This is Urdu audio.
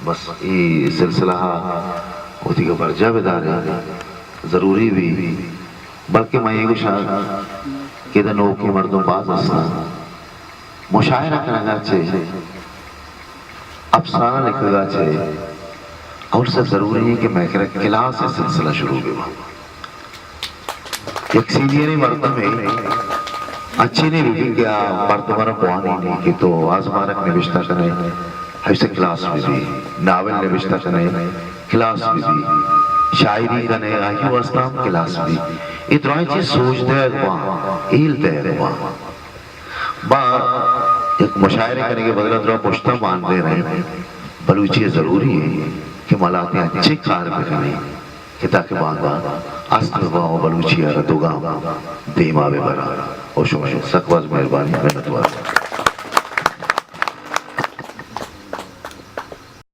بس یہ سلسلہ ہوتی کا برجہ بیدار ہے ضروری بھی بلکہ میں یہ گوشت کہ دنوں کی مردم باز اسنا مشاعرہ کرنا چاہیے افسانہ لکھنا چاہیے اور سے ضروری ہے کہ میں کلاس سے سلسلہ شروع ہوا ایک سینئری مردم ہے اچھی نہیں بھی کیا مردمانہ پوانی نہیں کہ تو آزمانک نوشتہ کرنے حفظ کلاس بھی بھی ناول نوشتہ کرنے کلاس بھی بھی شاعری کرنے آئیو اسلام کلاس بھی اترائی چیز سوچ دے اگوان ایل دے اگوان با ایک مشاعرے کرنے کے بدلہ درہ پشتہ مان دے رہے ہیں بلوچی ضروری ہے کہ ملاتے اچھے کار بکھنے کہ تاکہ باندھا آستر باؤ بلوچی اردوگا دیما بے برا اور شمائے سکواز مہربانی محنت وارد